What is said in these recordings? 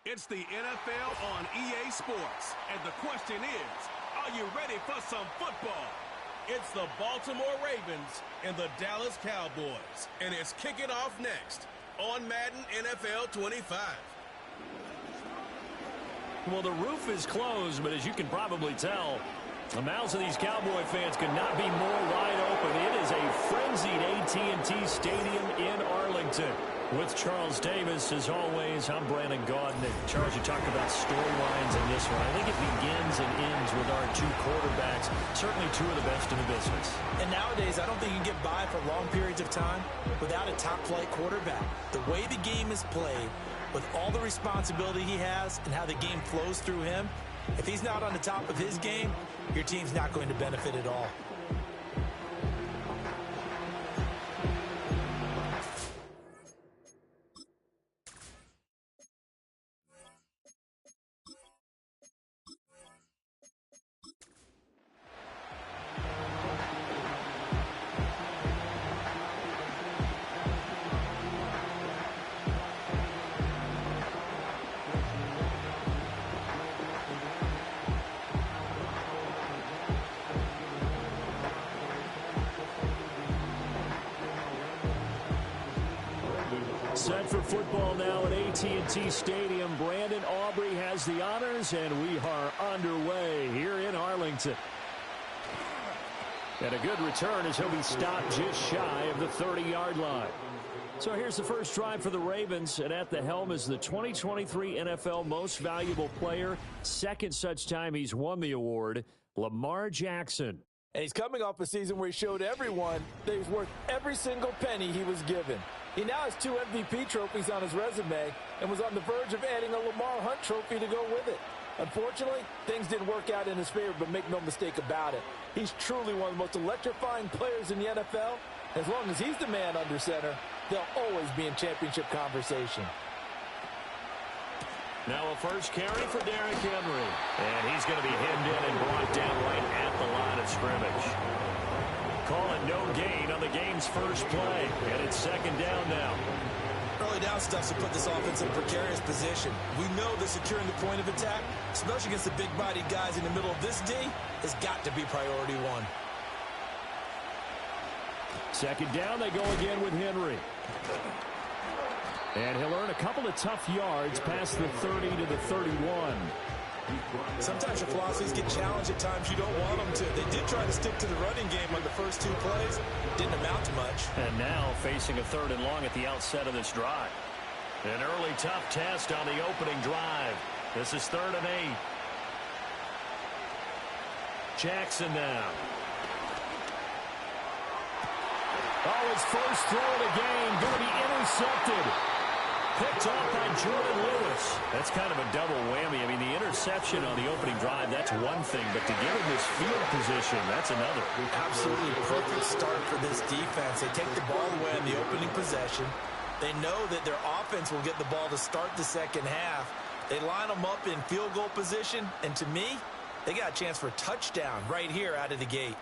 It's the NFL on EA Sports, and the question is, are you ready for some football? It's the Baltimore Ravens and the Dallas Cowboys, and it's kicking off next on Madden NFL 25. Well, the roof is closed, but as you can probably tell, the mouths of these Cowboy fans could not be more wide open. It is a frenzied AT&T Stadium in Arlington. With Charles Davis, as always, I'm Brandon Gaudin. Charles, you talked about storylines in this one. I think it begins and ends with our two quarterbacks, certainly two of the best in the business. And nowadays, I don't think you can get by for long periods of time without a top-flight quarterback. The way the game is played, with all the responsibility he has and how the game flows through him, if he's not on the top of his game, your team's not going to benefit at all. Set for football now at AT&T Stadium. Brandon Aubrey has the honors, and we are underway here in Arlington. And a good return as he'll be stopped just shy of the 30-yard line. So here's the first drive for the Ravens, and at the helm is the 2023 NFL Most Valuable Player. Second such time he's won the award, Lamar Jackson. And he's coming off a season where he showed everyone that he was worth every single penny he was given. He now has 2 MVP trophies on his resume and was on the verge of adding a Lamar Hunt trophy to go with it. Unfortunately, things didn't work out in his favor, but make no mistake about it. He's truly one of the most electrifying players in the NFL. As long as he's the man under center, they'll always be in championship conversation. Now a first carry for Derrick Henry. And he's going to be hemmed in and brought down right at the line of scrimmage. Call it no gain on the game's first play. And it's second down now. Early down stuff to put this offense in a precarious position. We know that securing the point of attack, especially against the big-bodied guys in the middle of this D, has got to be priority one. Second down, they go again with Henry. And he'll earn a couple of tough yards past the 30 to the 31. Sometimes your philosophies get challenged at times you don't want them to. They did try to stick to the running game on the first 2 plays. Didn't amount to much. And now facing a 3rd and long at the outset of this drive. An early tough test on the opening drive. This is 3rd and 8. Jackson now. Oh, his first throw of the game going to be intercepted. Picked off by Jordan Lewis. That's kind of a double whammy. I mean, the interception on the opening drive, that's one thing. But to give him this field position, that's another. Absolutely perfect start for this defense. They take the ball away on the opening possession. They know that their offense will get the ball to start the second half. They line them up in field goal position. And to me, they got a chance for a touchdown right here out of the gate.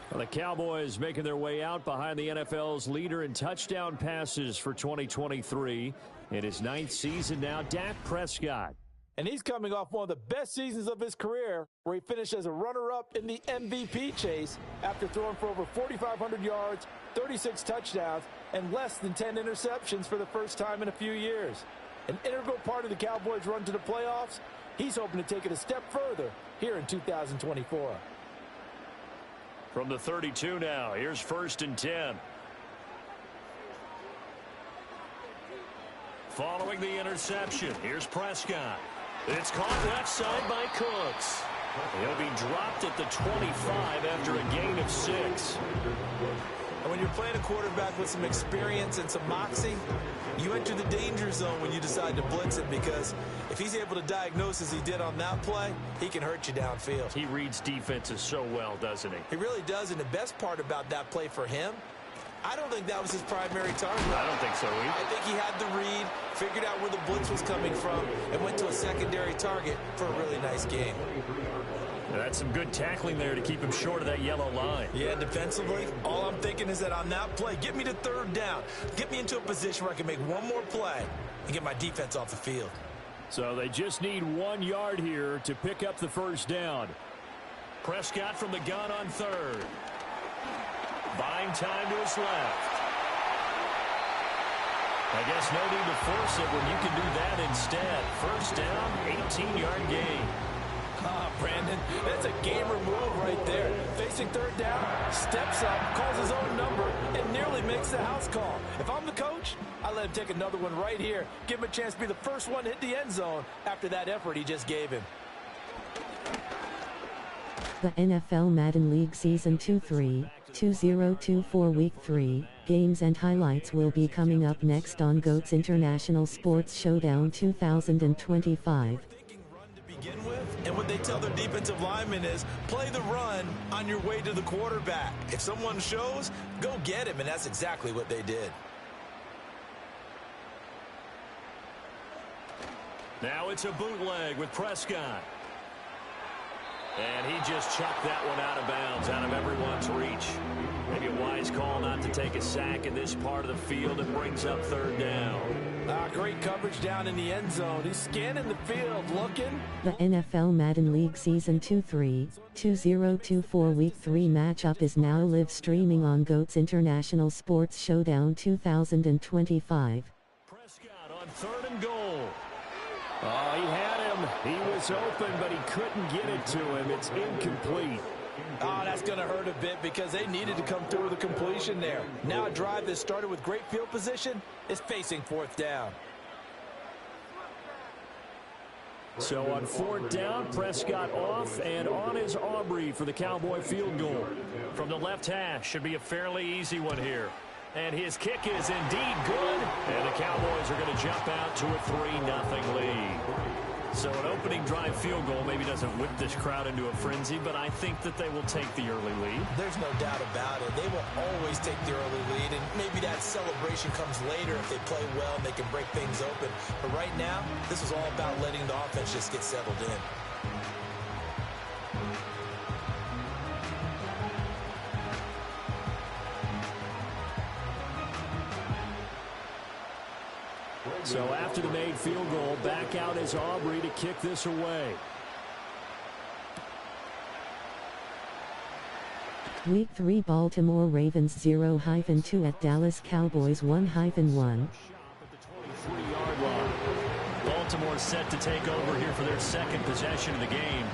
Well, the Cowboys making their way out behind the NFL's leader in touchdown passes for 2023. In his 9th season now, Dak Prescott. And he's coming off one of the best seasons of his career, where he finished as a runner-up in the MVP chase after throwing for over 4,500 yards, 36 touchdowns, and less than 10 interceptions for the first time in a few years. An integral part of the Cowboys' run to the playoffs. He's hoping to take it a step further here in 2024. From the 32 now, here's 1st and 10. Following the interception, here's Prescott. It's caught left side by Cooks. He'll be dropped at the 25 after a gain of 6. And when you're playing a quarterback with some experience and some moxie, you enter the danger zone when you decide to blitz him, because if he's able to diagnose as he did on that play, he can hurt you downfield. He reads defenses so well, doesn't he? He really does, and the best part about that play for him, I don't think that was his primary target. I don't think so either. I think he had the read, figured out where the blitz was coming from, and went to a secondary target for a really nice game. That's some good tackling there to keep him short of that yellow line. Yeah, defensively, all I'm thinking is that on that play, get me to 3rd down. Get me into a position where I can make one more play and get my defense off the field. So they just need 1 yard here to pick up the first down. Prescott from the gun on third. Buying time to his left. I guess no need to force it when you can do that instead. First down, 18-yard gain. Brandon, that's a gamer move right there. Facing third down, steps up, calls his own number, and nearly makes the house call. If I'm the coach, I let him take another one right here. Give him a chance to be the first one to hit the end zone after that effort he just gave him. The NFL Madden League Season 2-3, 2024 Week 3, games and highlights will be coming up next on GOAT's International Sports Showdown 2025. Begin with, and what they tell their defensive linemen is play the run on your way to the quarterback. If someone shows, go get him, and that's exactly what they did. Now it's a bootleg with Prescott. And he just chucked that one out of bounds, out of everyone's reach. Maybe a wise call not to take a sack in this part of the field. It brings up third down. Great coverage down in the end zone. He's scanning the field, looking. The NFL Madden League Season 2-3, 2024 Week 3 matchup is now live streaming on GOAT's International Sports Showdown 2025. Prescott on third and goal. Oh, he had him. He was open, but he couldn't get it to him. It's incomplete. Oh, that's going to hurt a bit because they needed to come through with a completion there. Now a drive that started with great field position is facing fourth down. So on fourth down, Prescott off, and on is Aubrey for the Cowboy field goal. From the left hash, should be a fairly easy one here. And his kick is indeed good, and the Cowboys are going to jump out to a 3-0 lead. So an opening drive field goal maybe doesn't whip this crowd into a frenzy, but I think that they will take the early lead. There's no doubt about it. They will always take the early lead, and maybe that celebration comes later if they play well and they can break things open. But right now, this is all about letting the offense just get settled in. So after the made field goal, back out is Aubrey to kick this away. Week 3 Baltimore Ravens 0-2 at Dallas Cowboys 1-1. 23-yard line. Baltimore set to take over here for their second possession of the game.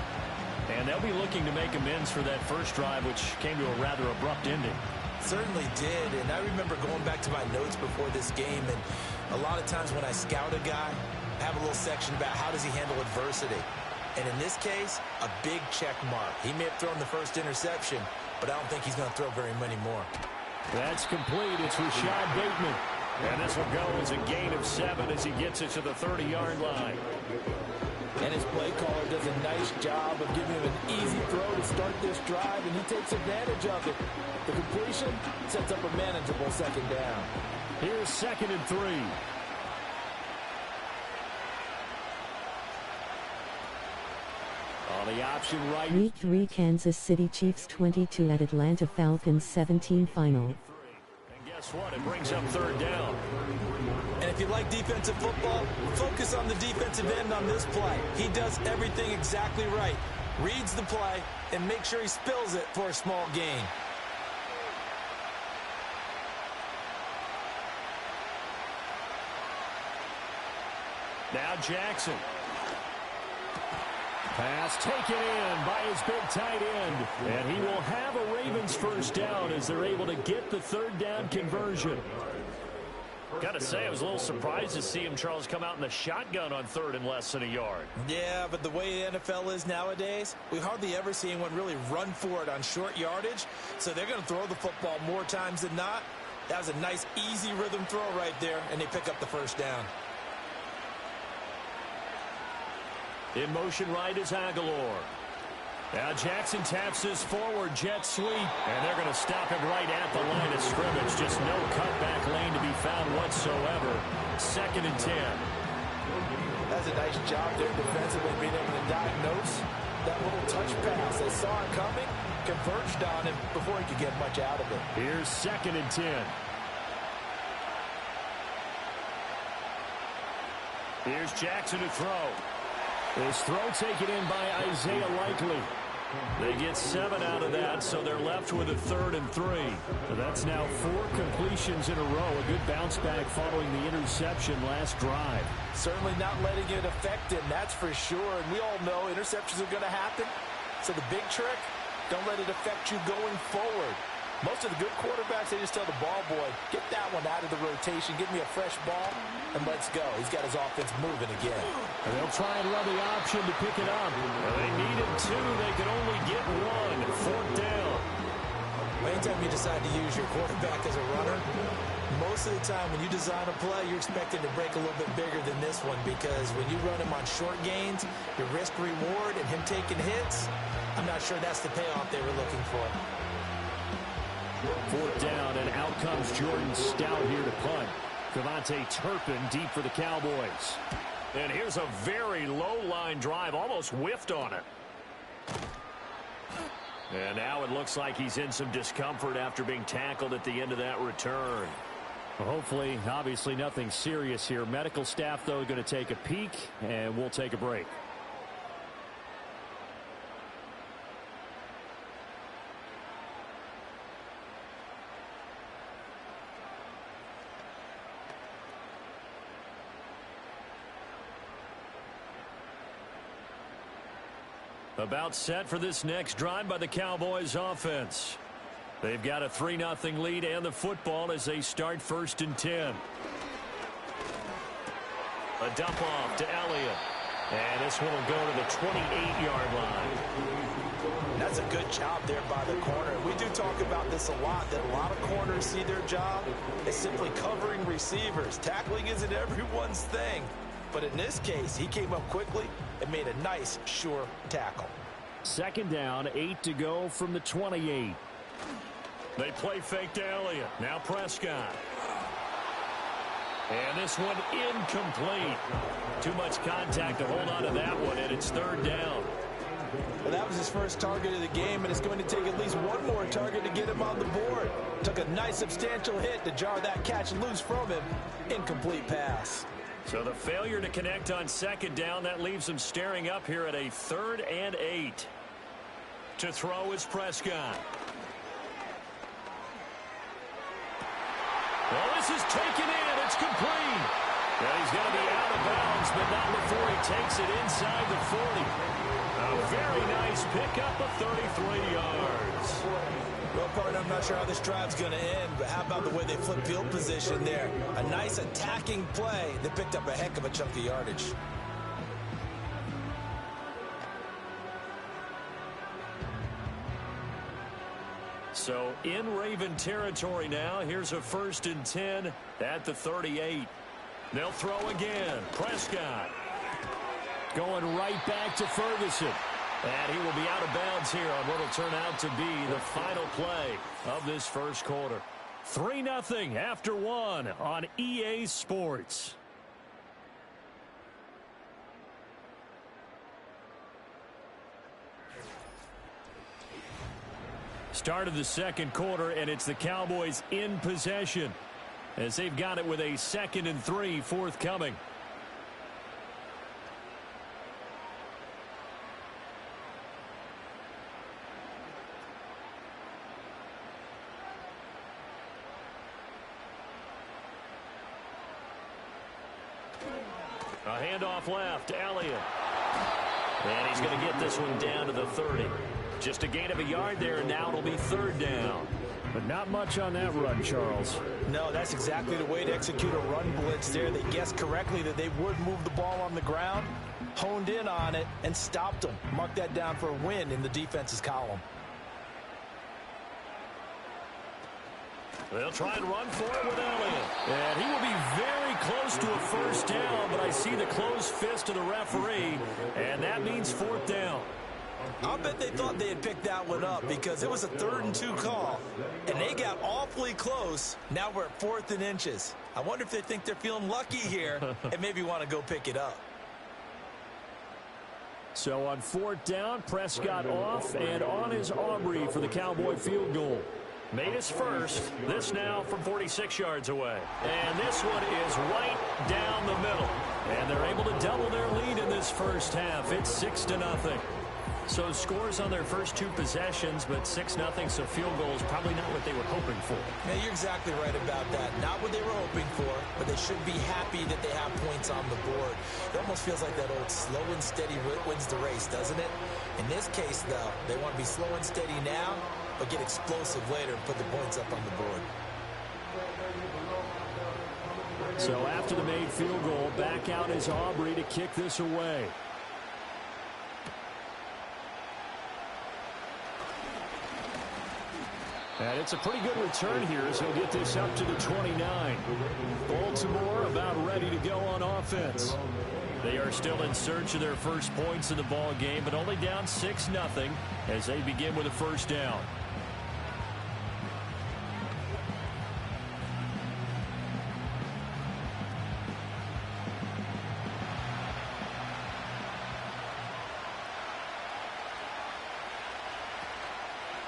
And they'll be looking to make amends for that first drive, which came to a rather abrupt ending. Certainly did, and I remember going back to my notes before this game, and a lot of times when I scout a guy, I have a little section about how does he handle adversity. And in this case, a big check mark. He may have thrown the first interception, but I don't think he's going to throw very many more. That's complete. It's Rashad Bateman. And this will go as a gain of 7 as he gets it to the 30-yard line. And his play caller does a nice job of giving him an easy throw to start this drive, and he takes advantage of it. The completion sets up a manageable second down. Here's 2nd and 3. On the option right. Week 3 Kansas City Chiefs 22 at Atlanta Falcons 17 final. And guess what? It brings up third down. And if you like defensive football, focus on the defensive end on this play. He does everything exactly right. Reads the play and makes sure he spills it for a small gain. Now Jackson. Pass taken in by his big tight end. And he will have a Ravens first down as they're able to get the third down conversion. Got to say, I was a little surprised to see him, Charles, come out in the shotgun on third and less than a yard. Yeah, but the way the NFL is nowadays, we hardly ever see anyone really run for it on short yardage. So they're going to throw the football more times than not. That was a nice, easy rhythm throw right there, and they pick up the first down. In motion right is Aguilar. Now Jackson taps this forward jet sweep, and they're going to stop him right at the line of scrimmage. Just no cutback lane to be found whatsoever. 2nd and 10. That's a nice job there defensively, being able to diagnose that little touch pass. They saw it coming, converged on him before he could get much out of it. Here's 2nd and 10. Here's Jackson to throw. His throw taken in by Isaiah Likely. They get 7 out of that, so they're left with a 3rd and 3. So that's now 4 completions in a row. A good bounce back following the interception last drive. Certainly not letting it affect him, that's for sure. And we all know interceptions are going to happen. So the big trick, don't let it affect you going forward. Most of the good quarterbacks, they just tell the ball boy, get that one out of the rotation, give me a fresh ball, and let's go. He's got his offense moving again. And they'll try and run the option to pick it up. Well, they needed 2. They could only get 1. 4th down. Anytime you decide to use your quarterback as a runner, most of the time when you design a play, you're expecting to break a little bit bigger than this one, because when you run him on short gains, your risk-reward and him taking hits, I'm not sure that's the payoff they were looking for. 4th down, and out comes Jordan Stout here to punt. Devontae Turpin deep for the Cowboys. And here's a very low-line drive, almost whiffed on it. And now it looks like he's in some discomfort after being tackled at the end of that return. Well, hopefully, obviously nothing serious here. Medical staff, though, going to take a peek, and we'll take a break. About set for this next drive by the Cowboys offense. They've got a 3-0 lead and the football as they start 1st and 10. A dump off to Elliott. And this one will go to the 28-yard line. That's a good job there by the corner. We do talk about this a lot, that a lot of corners see their job as simply covering receivers. Tackling isn't everyone's thing. But in this case, he came up quickly and made a nice, sure tackle. 2nd down, 8 to go from the 28. They play fake to Elliott. Now Prescott. And this one incomplete. Too much contact to hold on to that one, and it's 3rd down. Well, that was his first target of the game, and it's going to take at least one more target to get him on the board. Took a nice substantial hit to jar that catch loose from him. Incomplete pass. So the failure to connect on 2nd down, that leaves him staring up here at a 3rd and 8. To throw is Prescott. Well, this is taken in. It's complete. And he's going to be out of bounds, but not before he takes it inside the 40. A very nice pickup of 33 yards. Well, partner, I'm not sure how this drive's going to end, but how about the way they flip field position there? A nice attacking play that picked up a heck of a chunk of yardage. So in Raven territory now. Here's a 1st and 10 at the 38. They'll throw again. Prescott going right back to Ferguson. And he will be out of bounds here on what will turn out to be the final play of this 1st quarter. 3-0 after 1 on EA Sports. Start of the 2nd quarter, and it's the Cowboys in possession as they've got it with a 2nd and 3 forthcoming. A handoff left, Elliott. And he's going to get this one down to the 30. Just a gain of a yard there, and now it'll be 3rd down. But not much on that run, Charles. No, that's exactly the way to execute a run blitz there. They guessed correctly that they would move the ball on the ground, honed in on it, and stopped them. Mark that down for a win in the defense's column. They'll try and run for it with Elliott. And he will be very close to a 1st down, but I see the closed fist of the referee, and that means 4th down. I'll bet they thought they had picked that one up because it was a 3rd and 2 call, and they got awfully close. Now we're at 4th and inches. I wonder if they think they're feeling lucky here and maybe want to go pick it up. So on 4th down, Prescott off, and on is Aubrey for the Cowboy field goal. Made his first. This now from 46 yards away. And this one is right down the middle. And they're able to double their lead in this first half. It's 6-0. So scores on their first two possessions, but 6-0, so field goal is probably not what they were hoping for. Yeah, you're exactly right about that. Not what they were hoping for, but they should be happy that they have points on the board. It almost feels like that old slow and steady wins the race, doesn't it? In this case, though, they want to be slow and steady now, but get explosive later and put the points up on the board. So after the made field goal, back out is Aubrey to kick this away. And it's a pretty good return here as he'll get this up to the 29. Baltimore about ready to go on offense. They are still in search of their first points in the ball game, but only down 6-0 as they begin with a first down.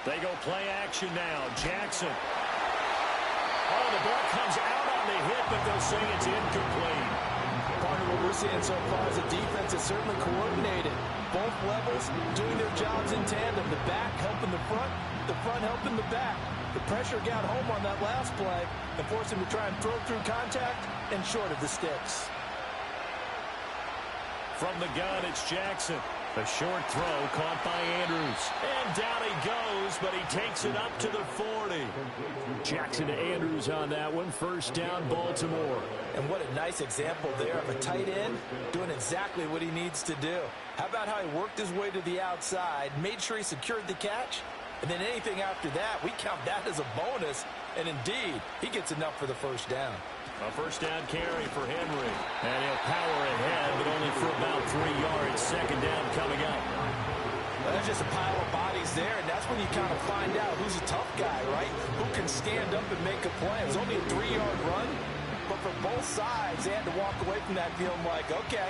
They go play action now. Jackson. Oh, the ball comes out on the hit, but they'll say it's incomplete. Part of what we're seeing so far is the defense is certainly coordinated. Both levels doing their jobs in tandem. The back helping the front helping the back. The pressure got home on that last play and forced him to try and throw through contact and short of the sticks. From the gun, it's Jackson. A short throw caught by Andrews. And down he goes, but he takes it up to the 40. Jackson to Andrews on that one. First down, Baltimore. And what a nice example there of a tight end doing exactly what he needs to do. How about how he worked his way to the outside, made sure he secured the catch, and then anything after that, we count that as a bonus. And indeed, he gets enough for the first down. A first down carry for Henry. And he'll power ahead, but only for about 3 yards. Second down coming up. Well, there's just a pile of bodies there, and that's when you kind of find out who's a tough guy, right? Who can stand up and make a play. It was only a 3-yard run, but for both sides, they had to walk away from that feeling like, okay,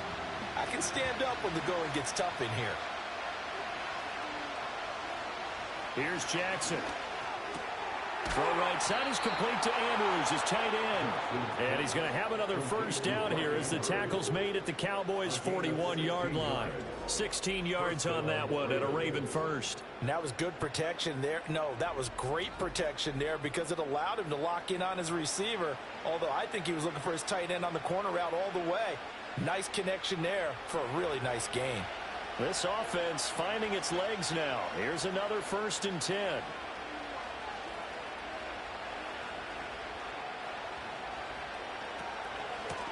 I can stand up when the going gets tough in here. Here's Jackson. Throw right side is complete to Andrews, his tight end. And he's going to have another first down here as the tackle's made at the Cowboys' 41-yard line. 16 yards on that one and a Raven first. And that was good protection there. No, that was great protection there because it allowed him to lock in on his receiver, although I think he was looking for his tight end on the corner route all the way. Nice connection there for a really nice gain. This offense finding its legs now. Here's another 1st and 10.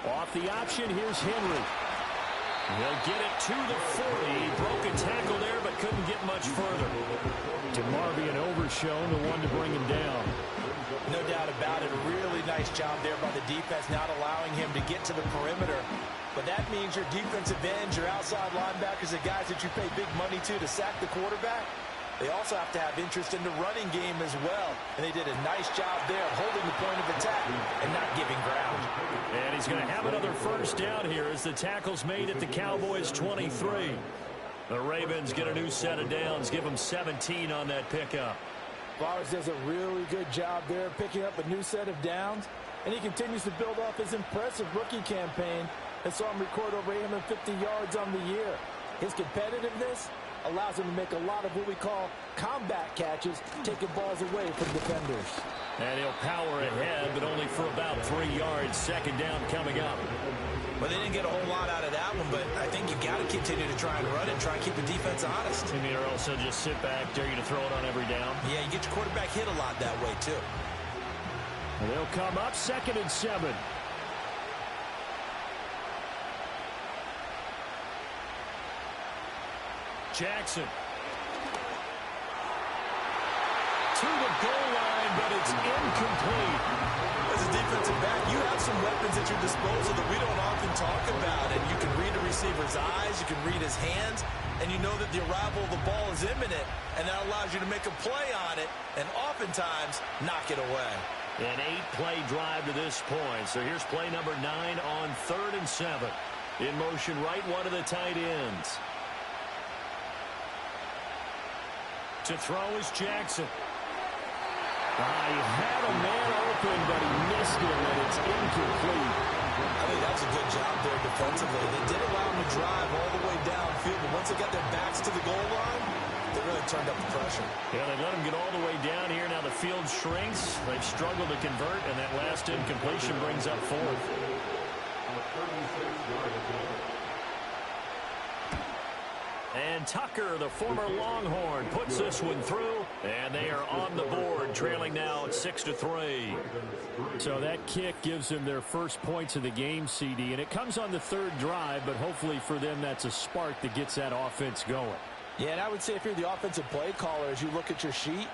Off the option, here's Henry. He'll get it to the 40. He broke a tackle there, but couldn't get much further. DeMar being overshown, the one to bring him down. No doubt about it. A really nice job there by the defense, not allowing him to get to the perimeter. But that means your defensive ends, your outside linebackers, the guys that you pay big money to sack the quarterback, they also have to have interest in the running game as well. And they did a nice job there of holding the point of attack and not giving ground. And he's going to have another first down here as the tackle's made at the Cowboys' 23. The Ravens get a new set of downs, give them 17 on that pickup. Flowers does a really good job there picking up a new set of downs, and he continues to build off his impressive rookie campaign and saw him record over 850 yards on the year. His competitiveness allows him to make a lot of what we call combat catches, taking balls away from defenders. And he'll power ahead, but only for about 3 yards. Second down coming up. Well, they didn't get a whole lot out of that one, but I think you've got to continue to try and run it and try and keep the defense honest. I mean, or also just sit back, dare you to throw it on every down. Yeah, you get your quarterback hit a lot that way, too. And they'll come up 2nd and 7. Jackson. To the goal line, but it's incomplete. As a defensive back, you have some weapons at your disposal that we don't often talk about. And you can read a receiver's eyes, you can read his hands, and you know that the arrival of the ball is imminent. And that allows you to make a play on it and oftentimes knock it away. An 8-play drive to this point. So here's play number 9 on 3rd and 7. In motion right, one of the tight ends. To throw is Jackson. He had a man open, but he missed him, and it's incomplete. I think that's a good job there defensively. They did allow him to drive all the way downfield, but once they got their backs to the goal line, they really turned up the pressure. Yeah, they let him get all the way down here. Now the field shrinks. They've struggled to convert, and that last incompletion brings up fourth. And Tucker, the former Longhorn, puts this one through, and they are on the board, trailing now 6-3. So that kick gives them their first points of the game, CD, and it comes on the third drive, but hopefully for them that's a spark that gets that offense going. Yeah, and I would say if you're the offensive play caller, as you look at your sheet,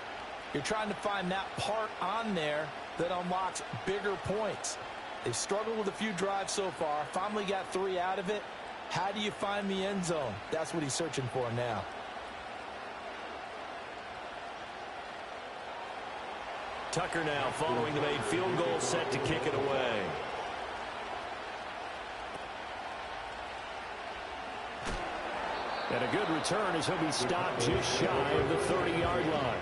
you're trying to find that part on there that unlocks bigger points. They've struggled with a few drives so far, finally got 3 out of it. How do you find the end zone? That's what he's searching for now. Tucker now following the made field goal, set to kick it away. And a good return as he'll be stopped just shy of the 30-yard line.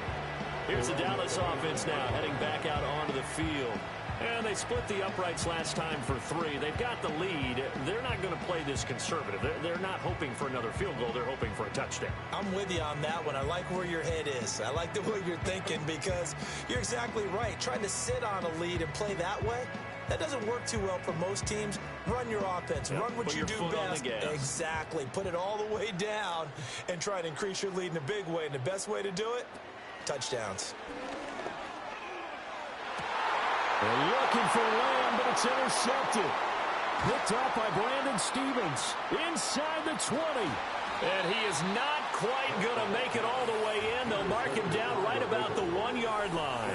Here's the Dallas offense now heading back out onto the field. And they split the uprights last time for 3. They've got the lead. They're not going to play this conservative. They're not hoping for another field goal. They're hoping for a touchdown. I'm with you on that one. I like where your head is. I like the way you're thinking because you're exactly right. Trying to sit on a lead and play that way, that doesn't work too well for most teams. Run your offense. Yep, run what you do best. Exactly. Put it all the way down and try to increase your lead in a big way. And the best way to do it, touchdowns. They're looking for Lamb, but it's intercepted. Picked up by Brandon Stevens inside the 20. And he is not quite going to make it all the way in. They'll mark him down right about the 1-yard line.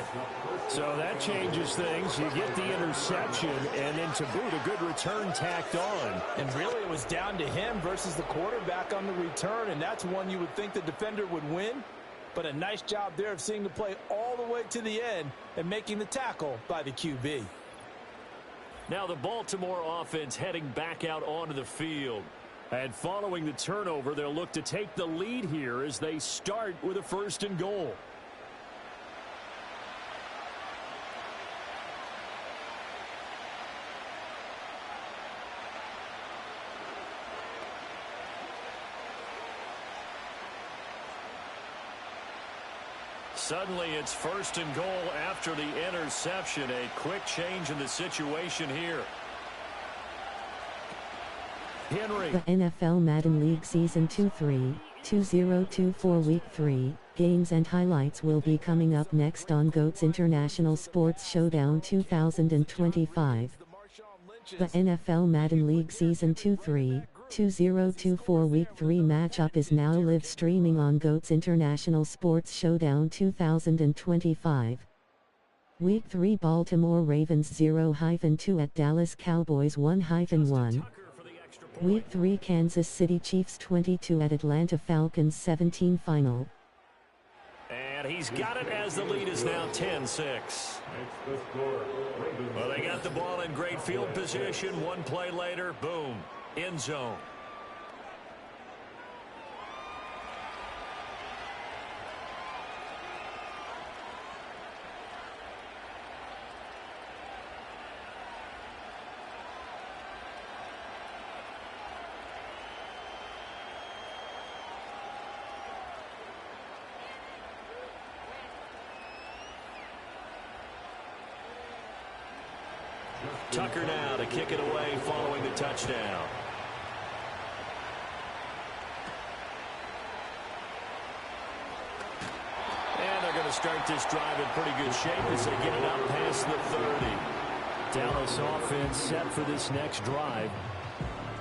So that changes things. You get the interception, and then to boot, a good return tacked on. And really, it was down to him versus the quarterback on the return, and that's one you would think the defender would win. But a nice job there of seeing the play all the way to the end and making the tackle by the QB. Now the Baltimore offense heading back out onto the field. And following the turnover, they'll look to take the lead here as they start with a 1st and goal. Suddenly it's 1st and goal after the interception. A quick change in the situation here. Henry. The NFL Madden League Season 2-3, 2024 Week 3, games and highlights will be coming up next on GOAT's International Sports Showdown 2025. The NFL Madden League Season 2-3, 2024 Week 3 matchup is now live streaming on GOAT's International Sports Showdown 2025. Week 3 Baltimore Ravens 0-2 at Dallas Cowboys 1-1. Week 3 Kansas City Chiefs 22 at Atlanta Falcons 17 final. And he's got it as the lead is now 10-6. Well, they got the ball in great field position. One play later, boom, end zone. Tucker now to kick it away following the touchdown. And they're going to start this drive in pretty good shape as they get it out past the 30. Dallas offense set for this next drive.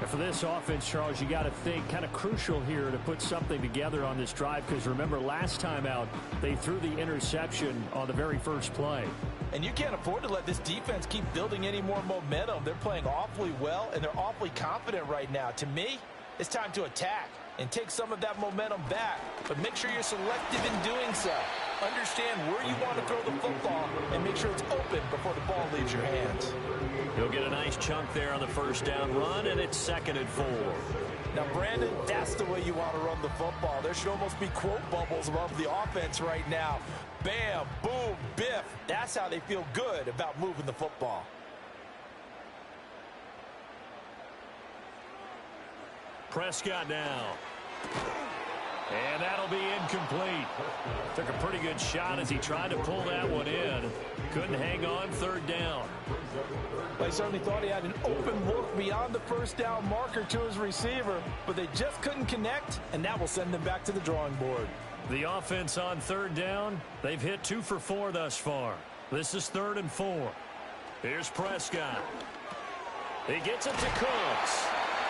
And for this offense, Charles, you got to think kind of crucial here to put something together on this drive because remember last time out they threw the interception on the very first play. And you can't afford to let this defense keep building any more momentum. They're playing awfully well, and they're awfully confident right now. To me, it's time to attack and take some of that momentum back. But make sure you're selective in doing so. understand where you want to throw the football and make sure it's open before the ball leaves your hands. He'll get a nice chunk there on the first down run, and it's 2nd and 4. Now, Brandon, that's the way you want to run the football. There should almost be quote bubbles above the offense right now. Bam, boom, biff. That's how they feel good about moving the football. Prescott now. And that'll be incomplete. Took a pretty good shot as he tried to pull that one in. Couldn't hang on 3rd down. Well, he certainly thought he had an open look beyond the first down marker to his receiver, but they just couldn't connect, and that will send them back to the drawing board. The offense on 3rd down, they've hit 2 for 4 thus far. This is 3rd and 4. Here's Prescott. He gets it to Cooks.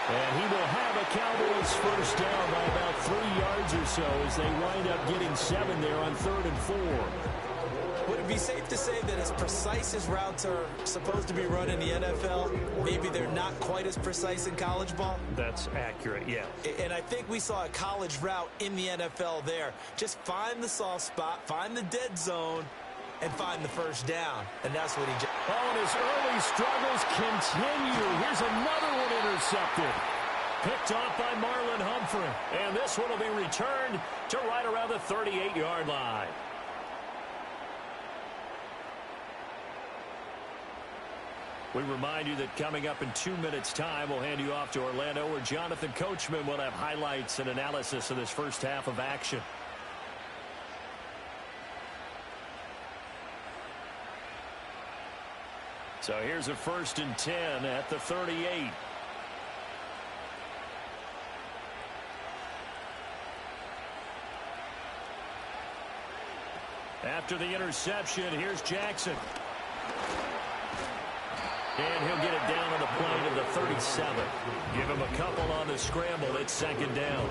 And he will have a Cowboys first down by about 3 yards or so as they wind up getting 7 there on 3rd and 4. Would it be safe to say that as precise as routes are supposed to be run in the NFL, maybe they're not quite as precise in college ball? That's accurate, yeah. And I think we saw a college route in the NFL there. Just find the soft spot, find the dead zone, and find the first down. And that's what he did. Oh, and his early struggles continue. Here's another one intercepted. Picked off by Marlon Humphrey. And this one will be returned to right around the 38-yard line. We remind you that coming up in 2 minutes' time, we'll hand you off to Orlando, where Jonathan Coachman will have highlights and analysis of this first half of action. So here's a 1st and 10 at the 38. After the interception, here's Jackson. And he'll get it down on the plane of the 37. Give him a couple on the scramble. It's 2nd down.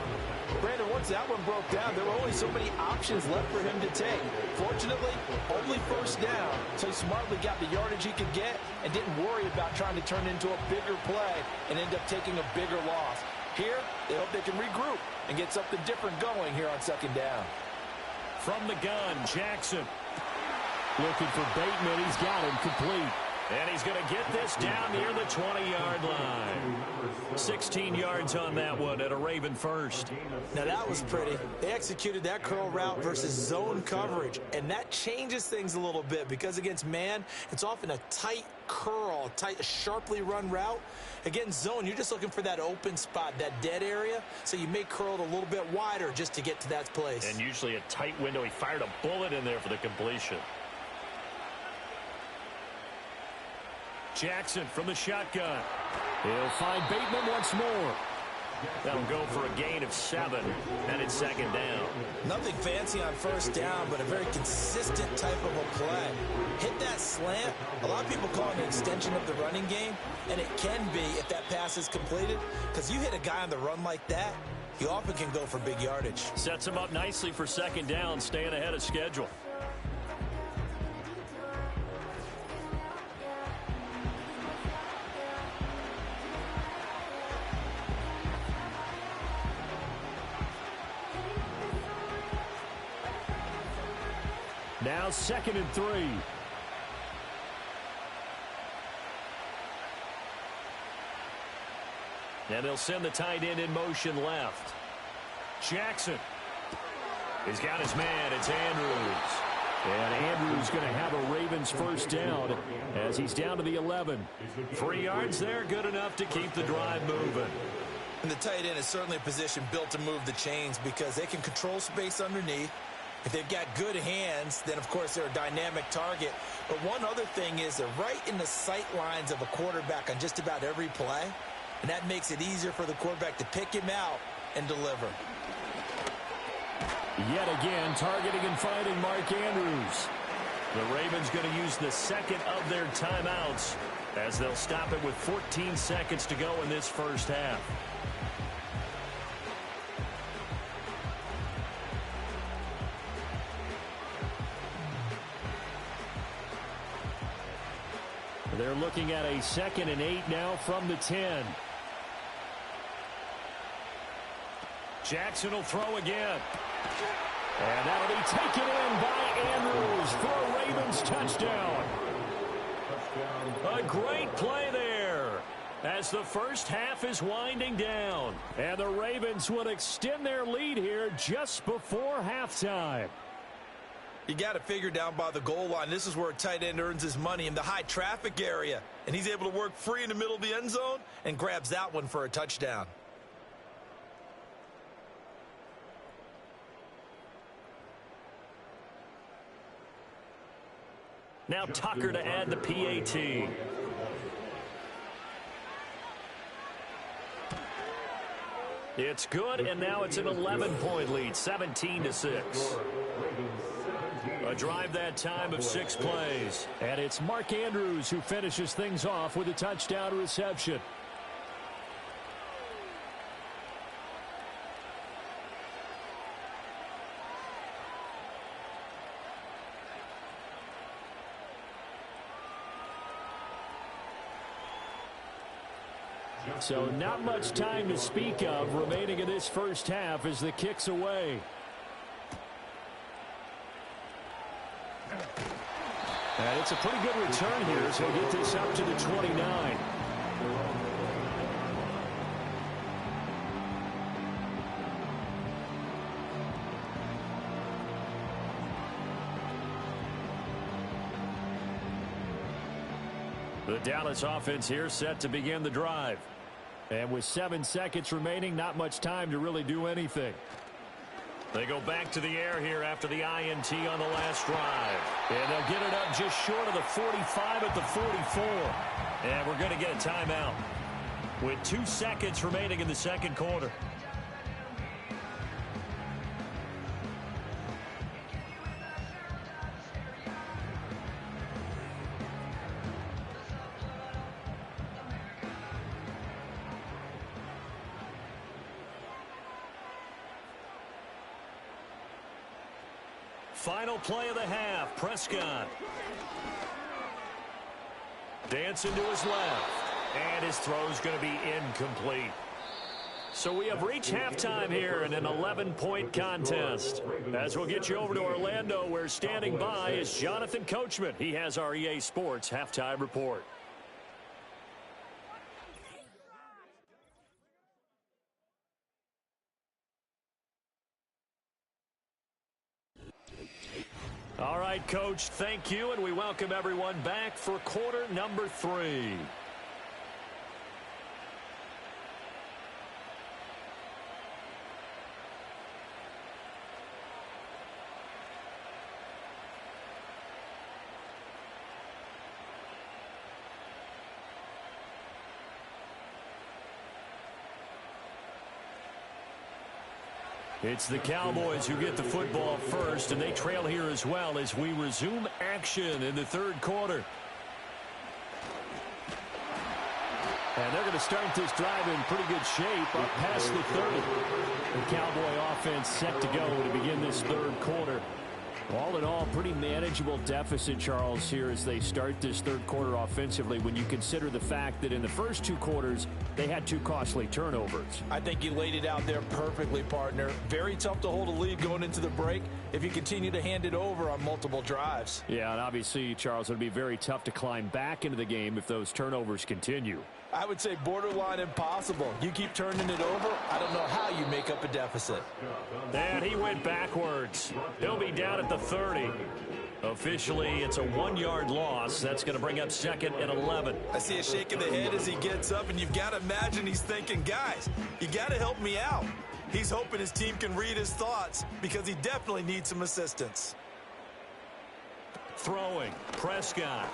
Brandon, once that one broke down, there were only so many options left for him to take. Fortunately, only first down, so he smartly got the yardage he could get and didn't worry about trying to turn it into a bigger play and end up taking a bigger loss. Here, they hope they can regroup and get something different going here on 2nd down. From the gun, Jackson. Looking for Bateman. He's got him complete. And he's going to get this down near the 20-yard line. 16 yards on that one at a Raven first. Now that was pretty. They executed that curl route versus zone coverage, and that changes things a little bit because against man, it's often a tight curl, tight, sharply run route. Against zone, you're just looking for that open spot, that dead area, so you may curl it a little bit wider just to get to that place. And usually a tight window. He fired a bullet in there for the completion. Jackson from the shotgun. He'll find Bateman once more. That'll go for a gain of 7, and it's 2nd down. Nothing fancy on first down, but a very consistent type of a play. Hit that slant. A lot of people call it an extension of the running game, and it can be if that pass is completed, because you hit a guy on the run like that, you often can go for big yardage. Sets him up nicely for 2nd down, staying ahead of schedule. Now 2nd and 3. And they'll send the tight end in motion left. Jackson. He's got his man. It's Andrews. And Andrews going to have a Ravens first down as he's down to the 11. 3 yards there, good enough to keep the drive moving. And the tight end is certainly a position built to move the chains because they can control space underneath. If they've got good hands, then, of course, they're a dynamic target. But one other thing is they're right in the sight lines of a quarterback on just about every play, and that makes it easier for the quarterback to pick him out and deliver. Yet again, targeting and finding Mark Andrews. The Ravens going to use the 2nd of their timeouts as they'll stop it with 14 seconds to go in this first half. They're looking at a 2nd and 8 now from the 10. Jackson will throw again. And that'll be taken in by Andrews for a Ravens touchdown. A great play there as the first half is winding down. And the Ravens will extend their lead here just before halftime. You got to figure down by the goal line. This is where a tight end earns his money, in the high traffic area. And he's able to work free in the middle of the end zone and grabs that one for a touchdown. Now Tucker to add the PAT. It's good, and now it's an 11-point lead, 17-6. A drive that time of 6 plays. And it's Mark Andrews who finishes things off with a touchdown reception. So not much time to speak of remaining in this first half as the kick's away. And it's a pretty good return here, so we'll get this up to the 29. The Dallas offense here set to begin the drive. And with 7 seconds remaining, not much time to really do anything. They go back to the air here after the INT on the last drive. And they'll get it up just short of the 45 at the 44. And we're going to get a timeout with 2 seconds remaining in the second quarter. Final play of the half, Prescott. Dancing to his left. And his throw's going to be incomplete. So we have reached halftime here in an 11-point contest. As we'll get you over to Orlando, where standing by is Jonathan Coachman. He has our EA Sports halftime report. All right, Coach, thank you, and we welcome everyone back for quarter number 3. It's the Cowboys who get the football first, and they trail here as well as we resume action in the third quarter. And they're going to start this drive in pretty good shape up past the 30. The Cowboy offense set to go to begin this third quarter. All in all, pretty manageable deficit, Charles, here as they start this third quarter offensively when you consider the fact that in the first 2 quarters, they had 2 costly turnovers. I think you laid it out there perfectly, partner. Very tough to hold a lead going into the break if you continue to hand it over on multiple drives. Yeah, and obviously, Charles, it would be very tough to climb back into the game if those turnovers continue. I would say borderline impossible. You keep turning it over, I don't know how you make up a deficit. And he went backwards. He'll be down at the 30. Officially, it's a 1-yard loss. That's going to bring up second and 11. I see a shake of the head as he gets up, and you've got to imagine he's thinking, guys, you got to help me out. He's hoping his team can read his thoughts because he definitely needs some assistance. Throwing, Prescott.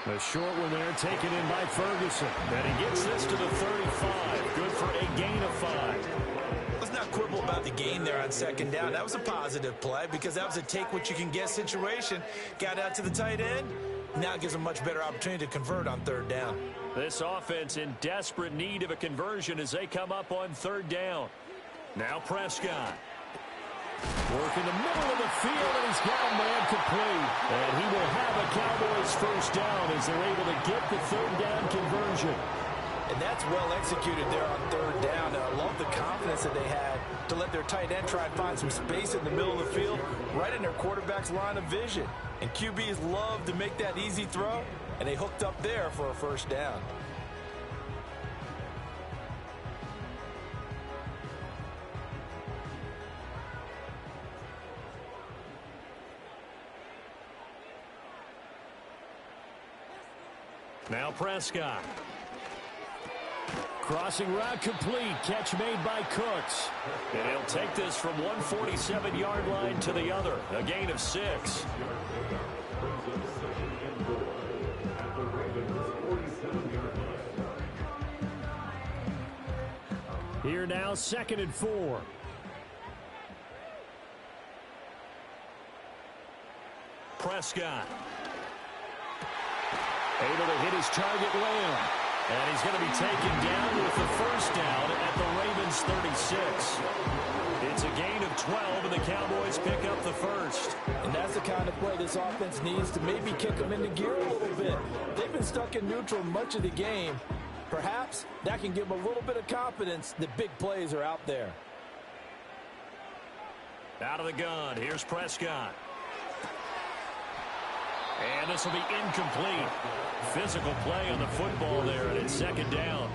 The short one there taken in by Ferguson. And he gets this to the 35. Good for a gain of 5. Let's not quibble about the gain there on second down. That was a positive play because that was a take-what-you-can-get situation. Got out to the tight end. Now it gives him a much better opportunity to convert on third down. This offense in desperate need of a conversion as they come up on third down. Now Prescott. Work in the middle of the field, and he's got a man complete. And he will have a Cowboys first down as they're able to get the third down conversion. And that's well executed there on third down. And I love the confidence that they had to let their tight end try and find some space in the middle of the field, right in their quarterback's line of vision. And QBs love to make that easy throw, and they hooked up there for a first down. Now Prescott. Crossing route complete. Catch made by Cooks. And he'll take this from 147-yard line to the other. A gain of 6. Here now, 2nd and 4. Prescott. Able to hit his target, Lamb. And he's going to be taken down with the first down at the Ravens' 36. It's a gain of 12, and the Cowboys pick up the first. And that's the kind of play this offense needs to maybe kick them into gear a little bit. They've been stuck in neutral much of the game. Perhaps that can give them a little bit of confidence that big plays are out there. Out of the gun, here's Prescott. And this will be incomplete. Physical play on the football there, and it's 2nd down.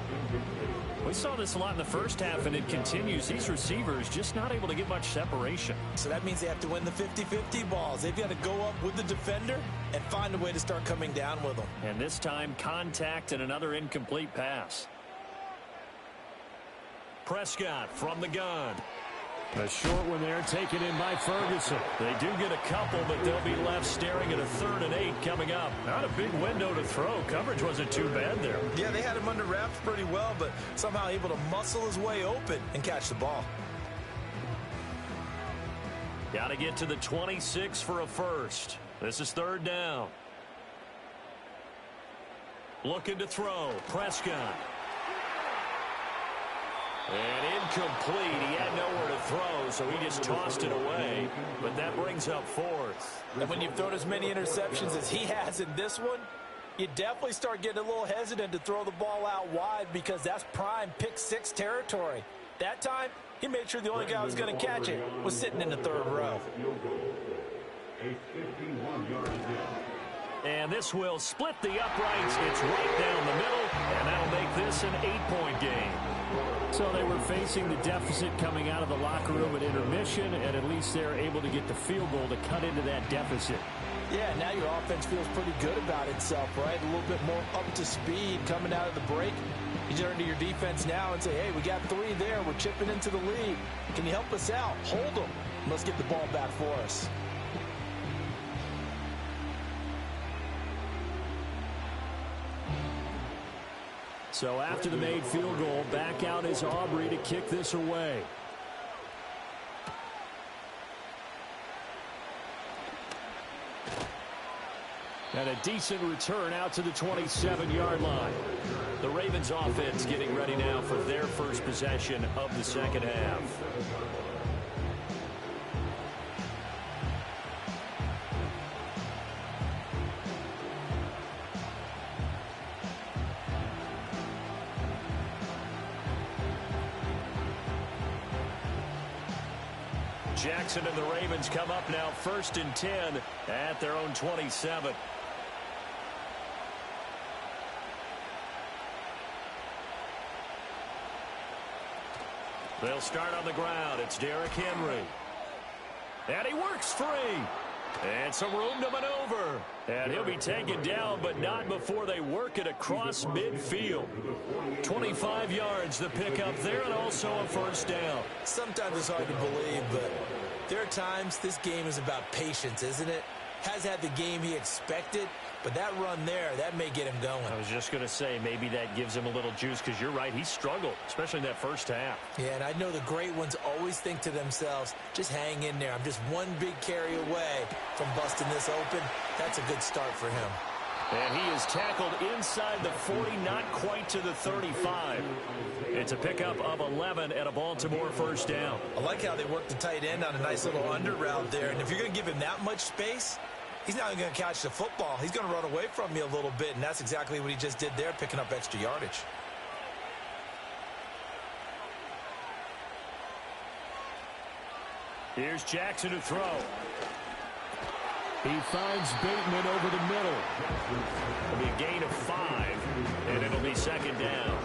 We saw this a lot in the first half, and it continues. These receivers just not able to get much separation. So that means they have to win the 50-50 balls. They've got to go up with the defender and find a way to start coming down with them. And this time, contact and another incomplete pass. Prescott from the gun. A short one there taken in by Ferguson. They do get a couple, but they'll be left staring at a 3rd and 8 coming up. Not a big window to throw. Coverage wasn't too bad there. Yeah, they had him under wraps pretty well, but somehow able to muscle his way open and catch the ball. Got to get to the 26 for a first. This is 3rd down. Looking to throw. Prescott. And incomplete. He had nowhere to throw, so he just tossed it away. But that brings up 4th. And when you've thrown as many interceptions as he has in this one, you definitely start getting a little hesitant to throw the ball out wide because that's prime pick 6 territory. That time, he made sure the only guy who was going to catch it was sitting in the 3rd row. And this will split the uprights. It's right down the middle, and that'll make this an 8-point game. So they were facing the deficit coming out of the locker room at intermission, and at least they're able to get the field goal to cut into that deficit. Yeah, now your offense feels pretty good about itself, right? A little bit more up to speed coming out of the break. You turn to your defense now and say, hey, we got 3 there. We're chipping into the lead. Can you help us out? Hold them. Let's get the ball back for us. So after the made field goal, back out is Aubrey to kick this away. And a decent return out to the 27-yard line. The Ravens offense getting ready now for their first possession of the 2nd half. Jackson and the Ravens come up now 1st and 10 at their own 27. They'll start on the ground. It's Derrick Henry. And he works free. And some room to maneuver. And he'll be taken down, but not before they work it across midfield. 25 yards to pick up there, and also a first down. Sometimes it's hard to believe, but there are times this game is about patience, isn't it? Has had the game he expected, but that run there, that may get him going. I was just going to say, maybe that gives him a little juice, because you're right, he struggled, especially in that first half. Yeah, and I know the great ones always think to themselves, just hang in there. I'm just one big carry away from busting this open. That's a good start for him. And he is tackled inside the 40, not quite to the 35. It's a pickup of 11 and a Baltimore first down. I like how they work the tight end on a nice little under route there. And if you're going to give him that much space, he's not going to catch the football. He's going to run away from you a little bit, and that's exactly what he just did there, picking up extra yardage. Here's Jackson to throw. He finds Bateman over the middle. It'll be a gain of 5, and it'll be second down.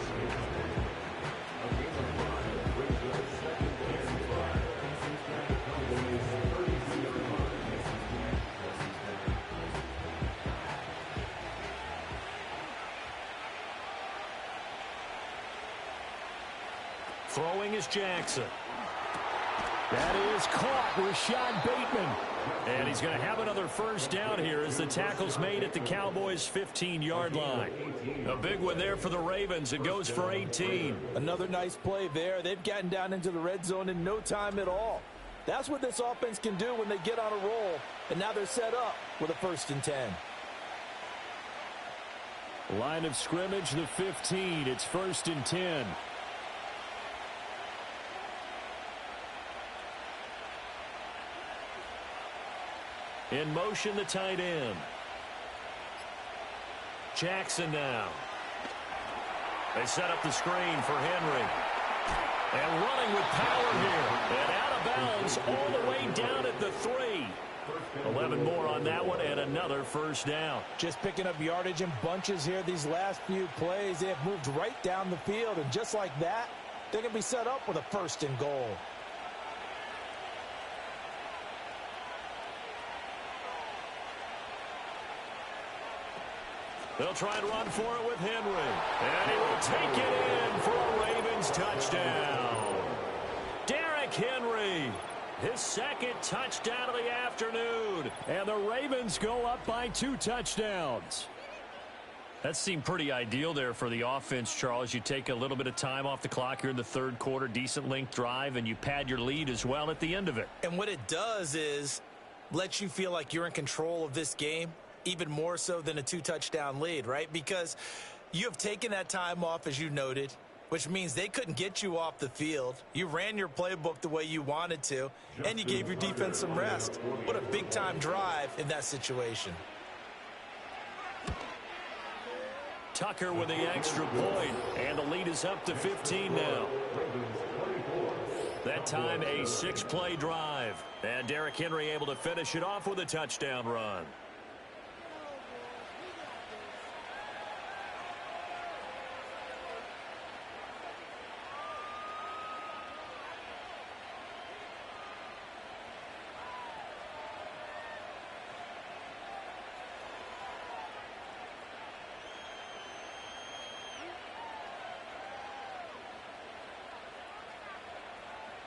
Throwing is Jackson. That is caught. Rashad Bateman. And he's going to have another first down here as the tackle's made at the Cowboys' 15-yard line. A big one there for the Ravens. It goes for 18. Another nice play there. They've gotten down into the red zone in no time at all. That's what this offense can do when they get on a roll. And now they're set up with a 1st and 10. Line of scrimmage, the 15. It's 1st and 10. In motion, the tight end. Jackson now. They set up the screen for Henry. And running with power here. And out of bounds all the way down at the 3. 11 more on that one and another first down. Just picking up yardage in bunches here these last few plays. They have moved right down the field. And just like that, they're going to be set up with a 1st and goal. They'll try and run for it with Henry. And he will take it in for a Ravens touchdown. Derrick Henry, his 2nd touchdown of the afternoon. And the Ravens go up by 2 touchdowns. That seemed pretty ideal there for the offense, Charles. You take a little bit of time off the clock here in the 3rd quarter, decent length drive, and you pad your lead as well at the end of it. And what it does is lets you feel like you're in control of this game. Even more so than a 2-touchdown lead, right? Because you have taken that time off, as you noted, which means they couldn't get you off the field. You ran your playbook the way you wanted to, and you gave your defense some rest. What a big-time drive in that situation. Tucker with the extra point, and the lead is up to 15 now. That time, a 6-play drive. And Derrick Henry able to finish it off with a touchdown run.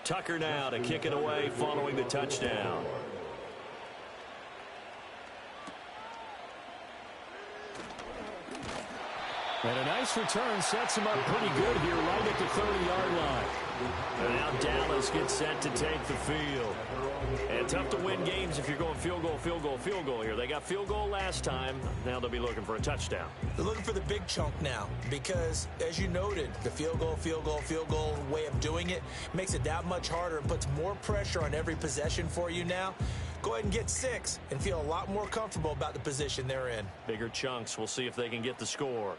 Tucker now to kick it away following the touchdown. And a nice return sets him up pretty good here right at the 30-yard line. And now Dallas gets set to take the field. And tough to win games if you're going field goal, field goal, field goal here. They got field goal last time. Now they'll be looking for a touchdown. They're looking for the big chunk now because, as you noted, the field goal way of doing it makes it that much harder and puts more pressure on every possession for you now. Go ahead and get 6 and feel a lot more comfortable about the position they're in. Bigger chunks. We'll see if they can get the score.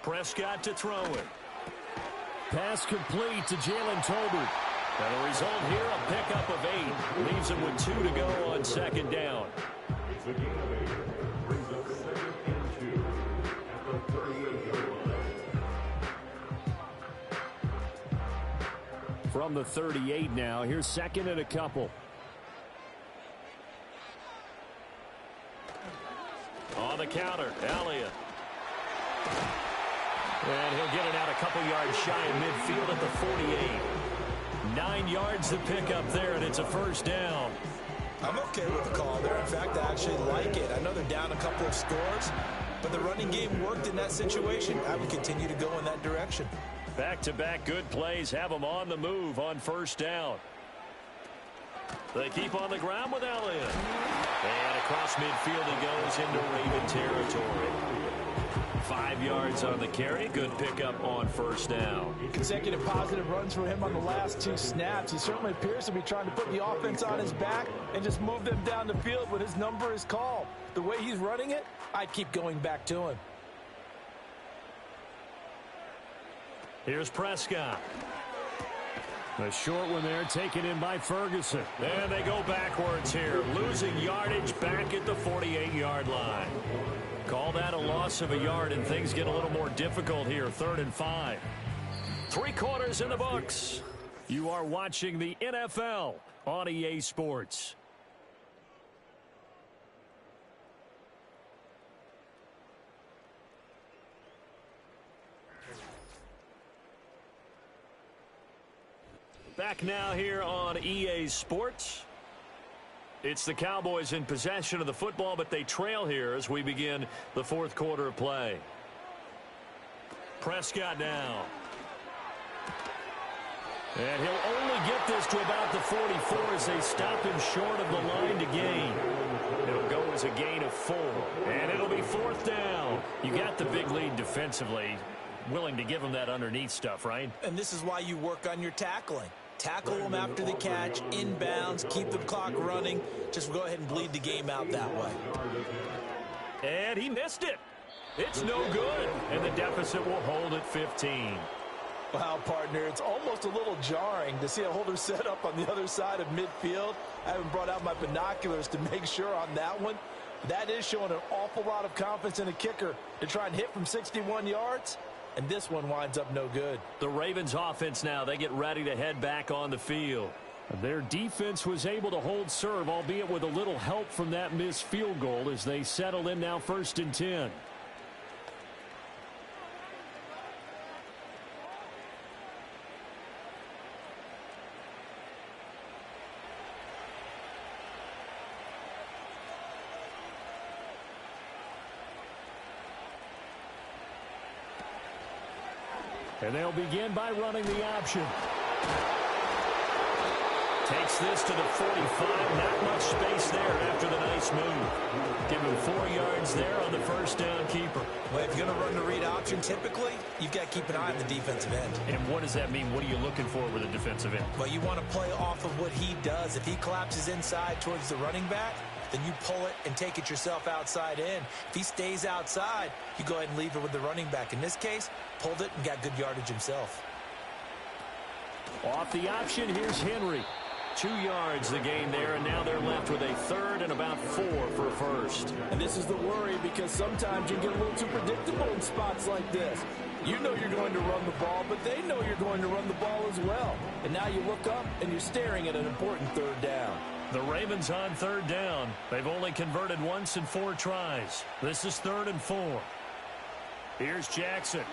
Prescott to throw it. Pass complete to Jalen Tolbert. And the result here, a pickup of 8. Leaves him with 2 to go on 2nd down. From the 38 now, here's 2nd and a couple. On the counter, Elliott. And he'll get it out a couple yards shy of midfield at the 48. 9 yards to pick up there, and it's a first down. I'm okay with the call there. In fact, I actually like it. I know they're down a couple of scores, but the running game worked in that situation. I would continue to go in that direction. Back-to-back good plays have them on the move on first down. They keep on the ground with Elliott. And across midfield he goes into Raven territory. 5 yards on the carry. Good pickup on first down. Consecutive positive runs for him on the last 2 snaps. He certainly appears to be trying to put the offense on his back and just move them down the field when his number is called. The way he's running it, I'd keep going back to him. Here's Prescott. A short one there taken in by Ferguson. And they go backwards here, losing yardage back at the 48-yard line. Call that a loss of a yard, and things get a little more difficult here. 3rd and 5. 3 quarters in the books. You are watching the NFL on EA Sports. Back now here on EA Sports. It's the Cowboys in possession of the football, but they trail here as we begin the 4th quarter of play. Prescott now. And he'll only get this to about the 44 as they stop him short of the line to gain. It'll go as a gain of 4. And it'll be 4th down. You got the big lead defensively. Willing to give him that underneath stuff, right? And this is why you work on your tackling. Tackle them after the catch, inbounds, keep the clock running. Just go ahead and bleed the game out that way. And he missed it. It's no good. And the deficit will hold at 15. Wow, partner, it's almost a little jarring to see a holder set up on the other side of midfield. I haven't brought out my binoculars to make sure on that one. That is showing an awful lot of confidence in a kicker to try and hit from 61 yards. And this one winds up no good. The Ravens offense now, they get ready to head back on the field. Their defense was able to hold serve, albeit with a little help from that missed field goal as they settle in now 1st and 10. And they'll begin by running the option. Takes this to the 45. Not much space there after the nice move. Give him 4 yards there on the 1st down keeper. Well, if you're going to run the read option, typically, you've got to keep an eye on the defensive end. And what does that mean? What are you looking for with a defensive end? Well, you want to play off of what he does. If he collapses inside towards the running back, then you pull it and take it yourself outside in. If he stays outside, you go ahead and leave it with the running back. In this case, pulled it and got good yardage himself. Off the option, here's Henry. 2 yards the gain there, and now they're left with a 3rd and about 4 for a 1st. And this is the worry because sometimes you get a little too predictable in spots like this. You know you're going to run the ball, but they know you're going to run the ball as well. And now you look up and you're staring at an important 3rd down. The Ravens on 3rd down. They've only converted once in 4 tries. This is 3rd and 4. Here's Jackson.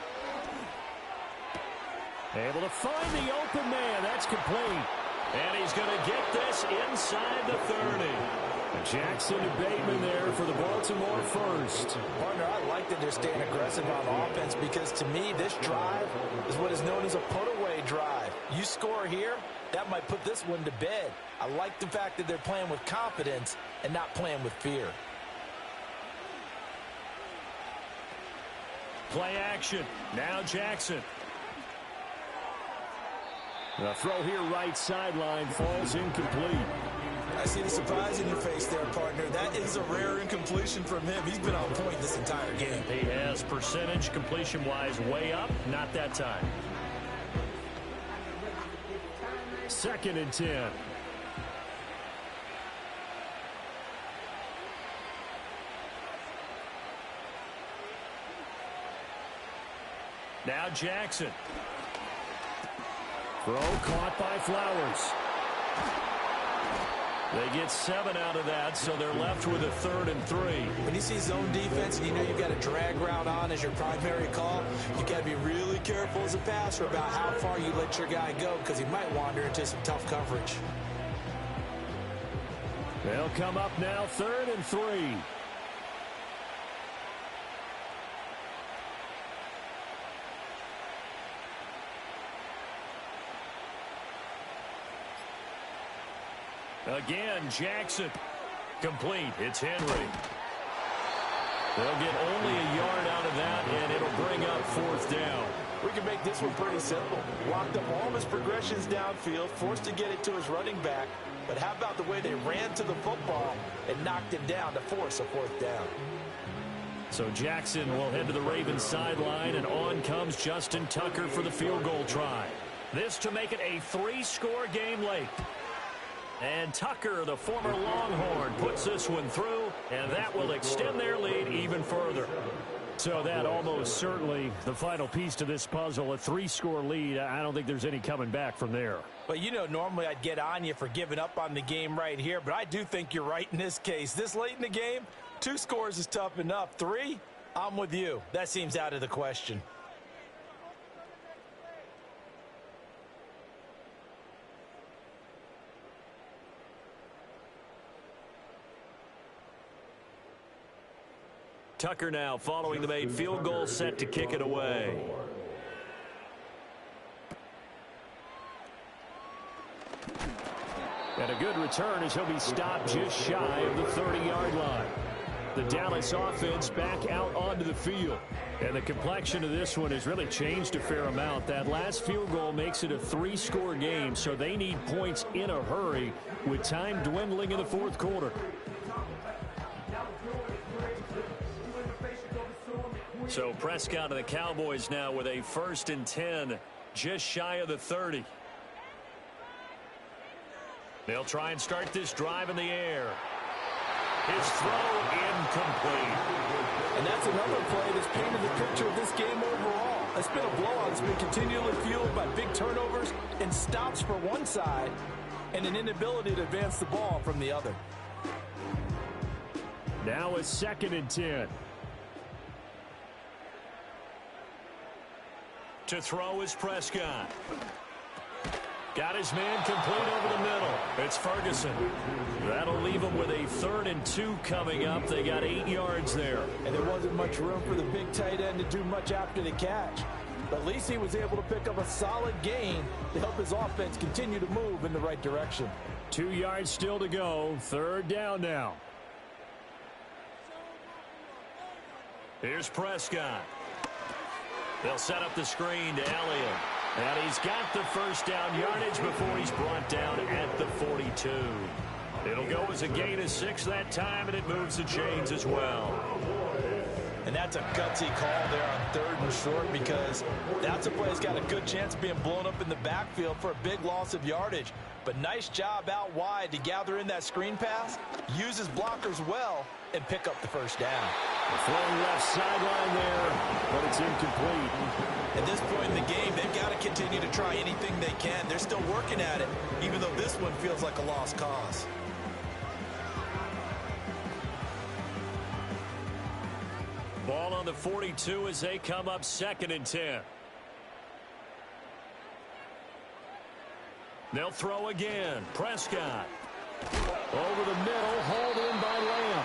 Able to find the open man. That's complete. And he's going to get this inside the 30. Jackson to Bateman there for the Baltimore 1st. Partner, I like that they're staying aggressive on offense because to me this drive is what is known as a put-away drive. You score here, that might put this one to bed. I like the fact that they're playing with confidence and not playing with fear. Play action. Now Jackson. The throw here right sideline falls incomplete. I see the surprise in your face there, partner. That is a rare incompletion from him. He's been on point this entire game. He has percentage completion-wise way up. Not that time. 2nd and 10. Now Jackson. Throw caught by Flowers. They get 7 out of that, so they're left with a 3rd and 3. When you see zone defense and you know you've got a drag route on as your primary call, you've got to be really careful as a passer about how far you let your guy go because he might wander into some tough coverage. They'll come up now 3rd and 3. Again, Jackson. Complete. It's Henry. They'll get only a yard out of that, and it'll bring up 4th down. We can make this one pretty simple. Locked up all of his progressions downfield, forced to get it to his running back. But how about the way they ran to the football and knocked him down to force a 4th down? So Jackson will head to the Ravens sideline, and on comes Justin Tucker for the field goal try. This to make it a 3-score game late. And Tucker, the former Longhorn, puts this one through, and that will extend their lead even further. So that almost certainly the final piece to this puzzle, a 3-score lead. I don't think there's any coming back from there. Well, you know, normally I'd get on you for giving up on the game right here, but I do think you're right in this case. This late in the game, 2 scores is tough enough. 3, I'm with you. That seems out of the question. Tucker now following the made field goal, set to kick it away. And a good return as he'll be stopped just shy of the 30-yard line. The Dallas offense back out onto the field. And the complexion of this one has really changed a fair amount. That last field goal makes it a 3-score game, so they need points in a hurry with time dwindling in the fourth quarter. So Prescott and the Cowboys now with a 1st and 10, just shy of the 30. They'll try and start this drive in the air. His throw incomplete. And that's another play that's painted the picture of this game overall. It's been a blowout. It's been continually fueled by big turnovers and stops for one side and an inability to advance the ball from the other. Now a 2nd and 10. To throw is Prescott. Got his man complete over the middle. It's Ferguson. That'll leave him with a 3rd and 2 coming up. They got 8 yards there. And there wasn't much room for the big tight end to do much after the catch. But at least he was able to pick up a solid gain to help his offense continue to move in the right direction. 2 yards still to go. 3rd down now. Here's Prescott. They'll set up the screen to Elliott. And he's got the 1st down yardage before he's brought down at the 42. It'll go as a gain of 6 that time, and it moves the chains as well. And that's a gutsy call there on 3rd and short, because that's a play that's got a good chance of being blown up in the backfield for a big loss of yardage. But nice job out wide to gather in that screen pass, use his blockers well, and pick up the 1st down. The throwing left sideline there, but it's incomplete. At this point in the game, they've got to continue to try anything they can. They're still working at it, even though this one feels like a lost cause. Ball on the 42 as they come up 2nd and 10. They'll throw again. Prescott. Over the middle, hauled in by Lamb.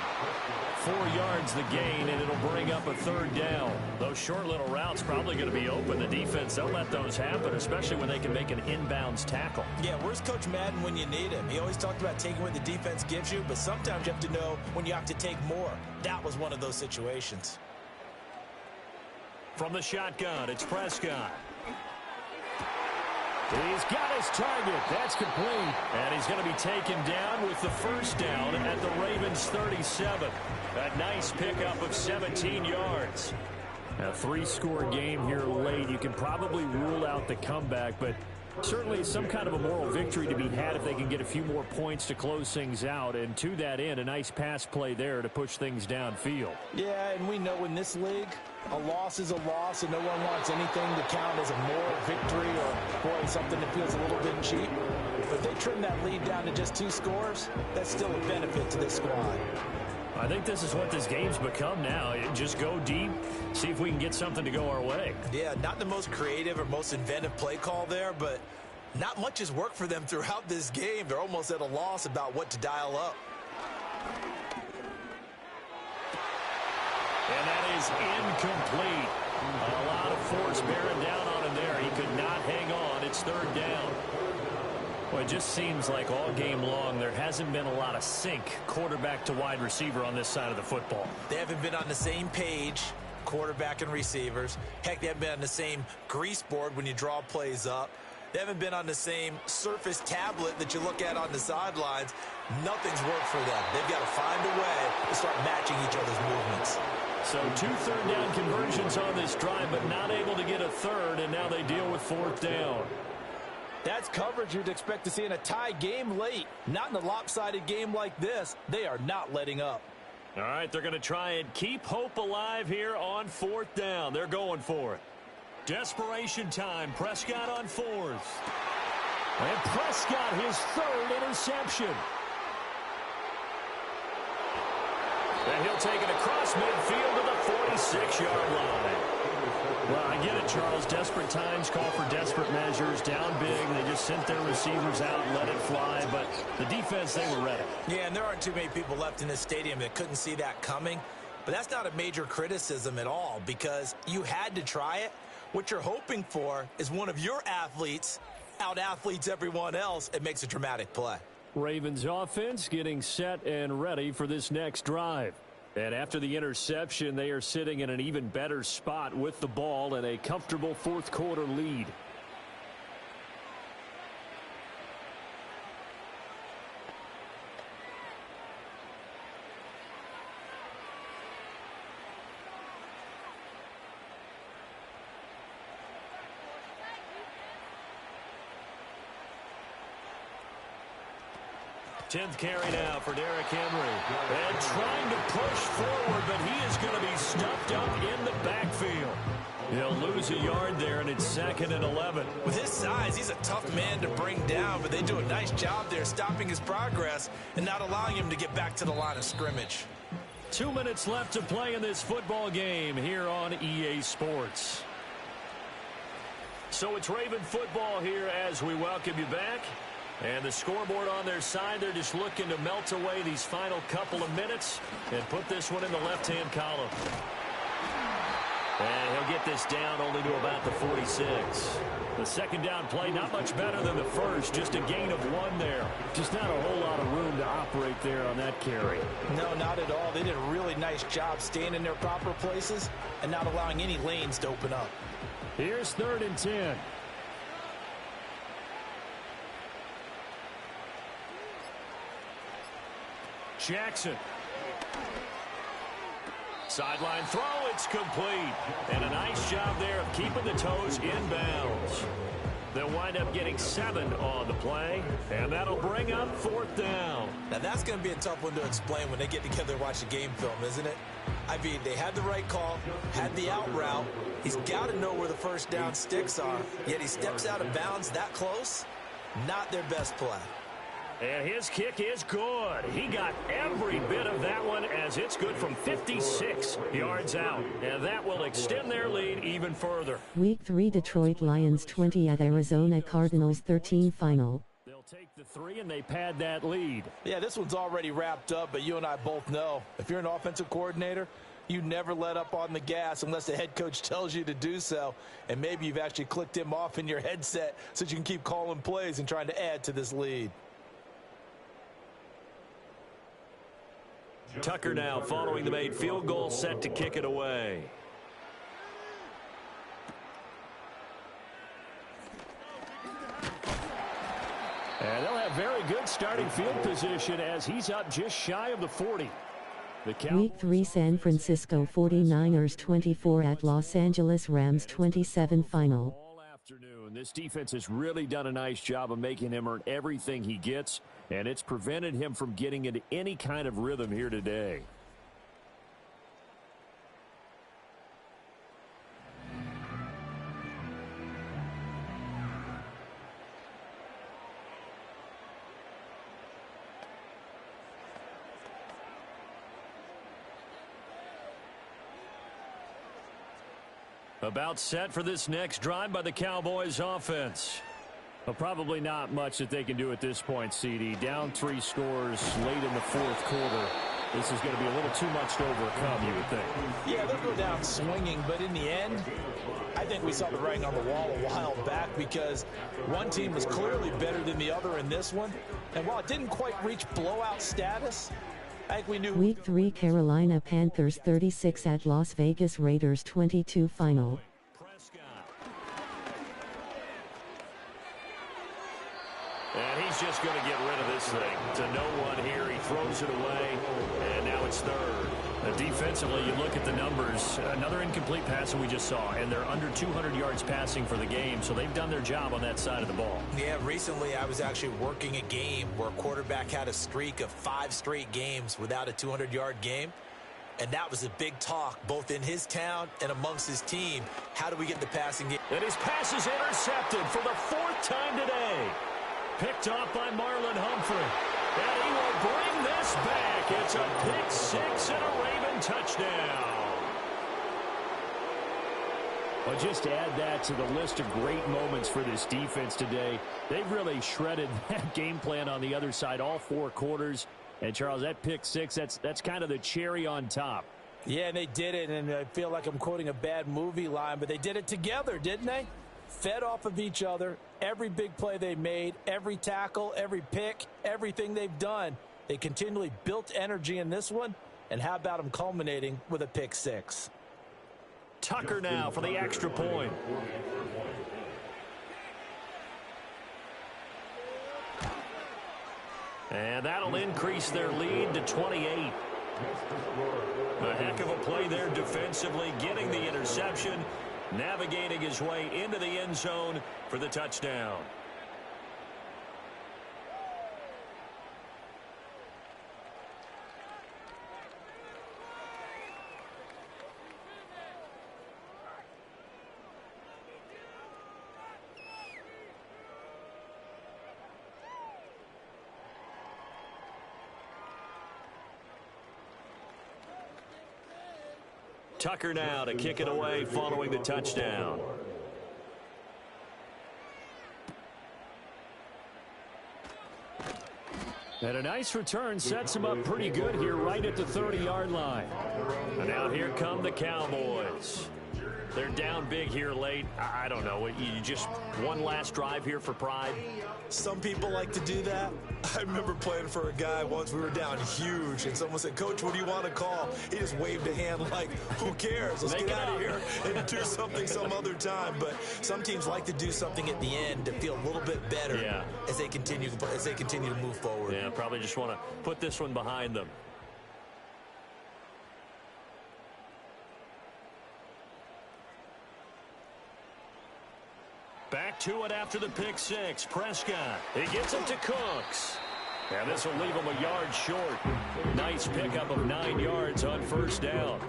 4 yards the gain, and it'll bring up a 3rd down. Those short little routes probably going to be open. The defense, they'll let those happen, especially when they can make an inbounds tackle. Yeah, where's Coach Madden when you need him? He always talked about taking what the defense gives you, but sometimes you have to know when you have to take more. That was one of those situations. From the shotgun, it's Prescott. He's got his target. That's complete. And he's going to be taken down with the 1st down at the Ravens' 37. A nice pickup of 17 yards. A 3-score game here late. You can probably rule out the comeback, but certainly some kind of a moral victory to be had if they can get a few more points to close things out. And to that end, a nice pass play there to push things downfield. Yeah, and we know in this league, a loss is a loss, and no one wants anything to count as a moral victory or, boy, something that feels a little bit cheap. But if they trim that lead down to just 2 scores, that's still a benefit to this squad. I think this is what this game's become now. Just go deep, see if we can get something to go our way. Yeah, not the most creative or most inventive play call there, but not much has worked for them throughout this game. They're almost at a loss about what to dial up. And that is incomplete. A lot of force bearing down on him there. He could not hang on. It's 3rd down. Well, it just seems like all game long there hasn't been a lot of sync quarterback to wide receiver on this side of the football. They haven't been on the same page, quarterback and receivers. Heck, they haven't been on the same grease board when you draw plays up. They haven't been on the same surface tablet that you look at on the sidelines. Nothing's worked for them. They've got to find a way to start matching each other's movements. So 2 third down conversions on this drive, but not able to get a 3rd, and now they deal with 4th down. That's coverage you'd expect to see in a tie game late. Not in a lopsided game like this. They are not letting up. All right, they're going to try and keep hope alive here on 4th down. They're going for it. Desperation time. Prescott on 4th. And Prescott, his 3rd interception. And he'll take it across midfield to the 46-yard line. Well, I get it, Charles. Desperate times call for desperate measures. Down big, they just sent their receivers out and let it fly. But the defense, they were ready. Yeah, and there aren't too many people left in this stadium that couldn't see that coming. But that's not a major criticism at all because you had to try it. What you're hoping for is one of your athletes out-athletes everyone else. It makes a dramatic play. Ravens offense getting set and ready for this next drive. And after the interception, they are sitting in an even better spot with the ball and a comfortable 4th quarter lead. Tenth carry now for Derrick Henry. And trying to push forward, but he is going to be stuffed up in the backfield. He'll lose a yard there, and it's 2nd and 11. With his size, he's a tough man to bring down, but they do a nice job there stopping his progress and not allowing him to get back to the line of scrimmage. 2 minutes left to play in this football game here on EA Sports. So it's Raven football here as we welcome you back. And the scoreboard on their side, they're just looking to melt away these final couple of minutes and put this one in the left-hand column. And he'll get this down only to about the 46. The 2nd down play, not much better than the first, just a gain of 1 there. Just not a whole lot of room to operate there on that carry. No, not at all. They did a really nice job staying in their proper places and not allowing any lanes to open up. Here's 3rd and 10. Jackson. Sideline throw, it's complete. And a nice job there of keeping the toes in bounds. They'll wind up getting 7 on the play, and that'll bring up 4th down. Now that's going to be a tough one to explain when they get together and watch the game film, isn't it? I mean, they had the right call, had the out route. He's got to know where the 1st down sticks are, yet he steps out of bounds that close. Not their best play. And his kick is good. He got every bit of that one as it's good from 56 yards out. And that will extend their lead even further. Week 3 Detroit Lions 20 at Arizona Cardinals 13 final. They'll take the 3 and they pad that lead. Yeah, this one's already wrapped up, but you and I both know if you're an offensive coordinator, you never let up on the gas unless the head coach tells you to do so. And maybe you've actually clicked him off in your headset so that you can keep calling plays and trying to add to this lead. Tucker now following the made field goal, set to kick it away. And they'll have very good starting field position as he's up just shy of the 40. Week 3 San Francisco 49ers 24 at Los Angeles Rams 27 final. All afternoon, this defense has really done a nice job of making him earn everything he gets. And it's prevented him from getting into any kind of rhythm here today. About set for this next drive by the Cowboys offense. Well, probably not much that they can do at this point, CD. Down 3 scores late in the 4th quarter. This is going to be a little too much to overcome, you would think. Yeah, they'll go down swinging, but in the end, I think we saw the writing on the wall a while back because one team was clearly better than the other in this one. And while it didn't quite reach blowout status, I think we knew. Week 3 Carolina Panthers 36 at Las Vegas Raiders 22 final. And he's just going to get rid of this thing. To no one here. He throws it away, and now it's third. Defensively, you look at the numbers. Another incomplete pass that we just saw, and they're under 200 yards passing for the game, so they've done their job on that side of the ball. Yeah, recently I was actually working a game where a quarterback had a streak of 5 straight games without a 200-yard game. And that was a big talk, both in his town and amongst his team. How do we get the passing game? And his pass is intercepted for the 4th time today. Picked off by Marlon Humphrey. And he will bring this back. It's a pick 6 and a Raven touchdown. Well, just add that to the list of great moments for this defense today. They've really shredded that game plan on the other side all 4 quarters. And, Charles, that pick 6, that's kind of the cherry on top. Yeah, and they did it, and I feel like I'm quoting a bad movie line, but they did it together, didn't they? Fed off of each other, every big play they made, every tackle, every pick, everything they've done. They continually built energy in this one, and how about them culminating with a pick 6? Tucker now for the extra point. And that'll increase their lead to 28. A heck of a play there defensively, getting the interception, navigating his way into the end zone for the touchdown. Tucker now to kick it away following the touchdown. And a nice return sets him up pretty good here right at the 30-yard line. And now here come the Cowboys. They're down big here late. I don't know. You just one last drive here for pride? Some people like to do that. I remember playing for a guy once. We were down huge, and someone said, "Coach, what do you want to call?" He just waved a hand like, who cares? Let's get out of here and do something some other time. But some teams like to do something at the end to feel a little bit better as they continue to move forward. Yeah, probably just want to put this one behind them. Back to it after the pick 6. Prescott. He gets it to Cooks. And this will leave him a yard short. Nice pickup of 9 yards on first down.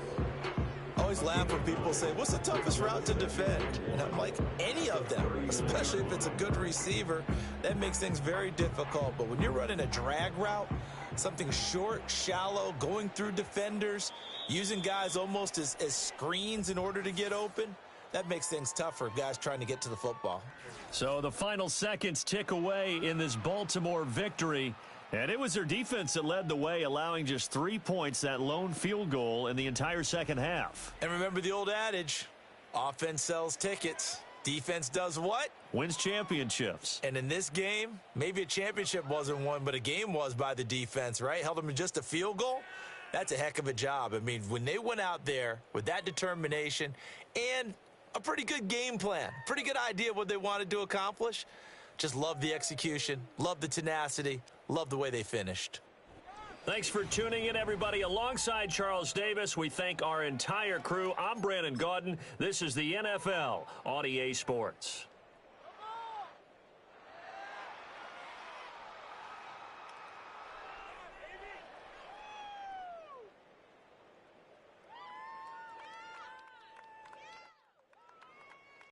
I always laugh when people say, what's the toughest route to defend? And I'm like, any of them, especially if it's a good receiver. That makes things very difficult. But when you're running a drag route, something short, shallow, going through defenders, using guys almost as screens in order to get open, that makes things tough for guys trying to get to the football. So the final seconds tick away in this Baltimore victory. And it was their defense that led the way, allowing just 3 points, that lone field goal in the entire second half. And remember the old adage, offense sells tickets. Defense does what? Wins championships. And in this game, maybe a championship wasn't won, but a game was by the defense, right? Held them to just a field goal. That's a heck of a job. I mean, when they went out there with that determination and a pretty good game plan, pretty good idea what they wanted to accomplish. Just love the execution, love the tenacity, love the way they finished. Thanks for tuning in, everybody. Alongside Charles Davis, we thank our entire crew. I'm Brandon Gaudin. This is the NFL on EA Sports.